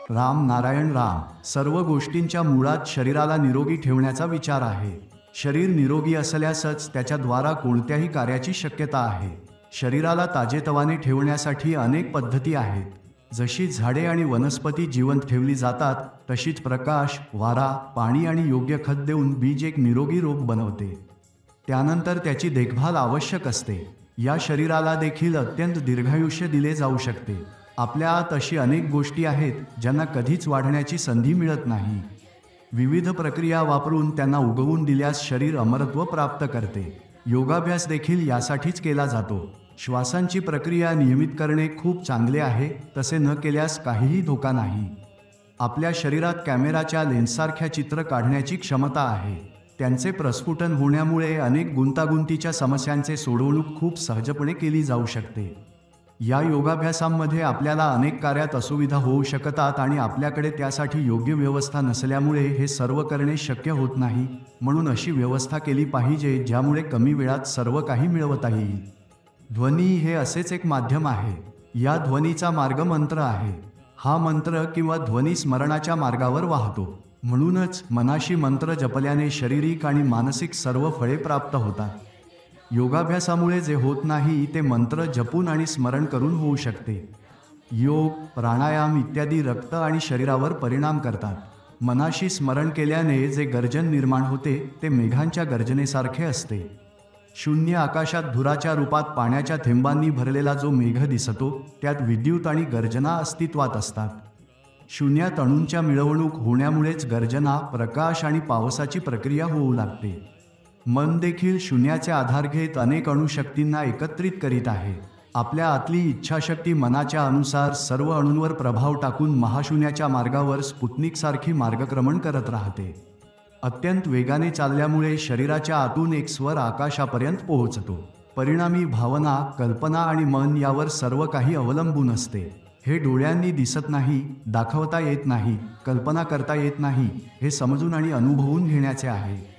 राम नारायण राम. सर्व गोष्टींच्या मुळात शरीराला निरोगी ठेवण्याचा विचार आहे. शरीर निरोगी असल्यासच त्याच्याद्वारा कोणत्याही कार्याची शक्यता आहे. शरीराला ताजेतवाने ठेवण्यासाठी अनेक पद्धती आहेत. जशी झाडे आणि वनस्पती जिवंत ठेवली जातात, तशीच प्रकाश, वारा, पाणी आणि योग्य खत देऊन बीज एक निरोगी रोप बनवते. त्यानंतर त्याची देखभाल आवश्यक असते. या शरीराला देखील अत्यंत दीर्घायुष्य दिले जाऊ शकते. आपल्या आत अशी अनेक गोष्टी आहेत ज्यांना कधीच वाढण्याची संधी मिळत नाही. विविध प्रक्रिया वापरून त्यांना उगवून दिल्यास शरीर अमरत्व प्राप्त करते. योगाभ्यास देखील यासाठीच केला जातो. श्वासांची प्रक्रिया नियमित करणे खूप चांगले आहे, तसे न केल्यास काहीही धोका नाही. आपल्या शरीरात कॅमेराच्या लेन्ससारख्या चित्र काढण्याची क्षमता आहे. त्यांचे प्रस्फुटन होण्यामुळे अनेक गुंतागुंतीच्या समस्यांचे सोडवणूक खूप सहजपणे केली जाऊ शकते. या योगाभ्यासांमध्ये आपल्याला अनेक कार्यात असुविधा होऊ शकतात आणि आपल्याकडे त्यासाठी योग्य व्यवस्था नसल्यामुळे हे सर्व करणे शक्य होत नाही. म्हणून अशी व्यवस्था केली पाहिजे ज्यामुळे कमी वेळात सर्व काही मिळवता येईल. ध्वनी हे असेच एक माध्यम आहे. या ध्वनीचा मार्ग मंत्र आहे. हा मंत्र किंवा ध्वनी स्मरणाच्या मार्गावर वाहतो. म्हणूनच मनाशी मंत्र जपल्याने शारीरिक आणि मानसिक सर्व फळे प्राप्त होतात. योगाभ्यासामुळे जे होत नाही ते मंत्र जपून आणि स्मरण करून होऊ शकते. योग, प्राणायाम इत्यादी रक्त आणि शरीरावर परिणाम करतात. मनाशी स्मरण केल्याने जे गर्जन निर्माण होते ते मेघांच्या गर्जनेसारखे असते. शून्य आकाशात धुराच्या रूपात पाण्याच्या थेंबांनी भरलेला जो मेघ दिसतो, त्यात विद्युत आणि गर्जना अस्तित्वात असतात. शून्यात अणूंच्या मिळवणूक होण्यामुळेच गर्जना, प्रकाश आणि पावसाची प्रक्रिया होऊ लागते. मन देखील शून्याचे आधार घेत अनेक अणुशक्तींना एकत्रित करीत आहे. आपल्या आतली इच्छाशक्ती मनाच्या अनुसार सर्व अणूंवर प्रभाव टाकून महाशून्याच्या मार्गावर स्पुतनिकसारखी मार्गक्रमण करत राहते. अत्यंत वेगाने चालल्यामुळे शरीराच्या आतून एक स्वर आकाशापर्यंत पोहोचतो. परिणामी भावना, कल्पना आणि मन यावर सर्व काही अवलंबून असते. हे डोळ्यांनी दिसत नाही, दाखवता येत नाही, कल्पना करता येत नाही, हे समजून आणि अनुभवून घेण्याचे आहे.